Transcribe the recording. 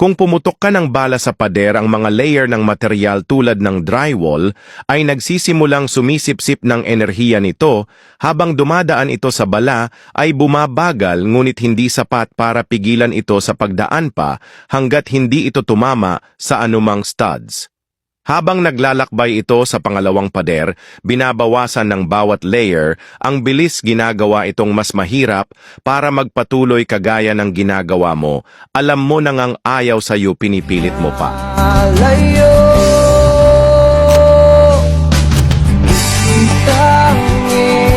Kung pumutok ka ng bala sa pader, ang mga layer ng material tulad ng drywall ay nagsisimulang sumisipsip ng enerhiya nito. Habang dumadaan ito sa bala ay bumabagal, ngunit hindi sapat para pigilan ito sa pagdaan pa hanggat hindi ito tumama sa anumang studs. Habang naglalakbay ito sa pangalawang pader, binabawasan ng bawat layer, ang bilis ginagawa itong mas mahirap para magpatuloy kagaya ng ginagawa mo. Alam mo nang ang ayaw sa'yo, pinipilit mo pa. Alayo, tanging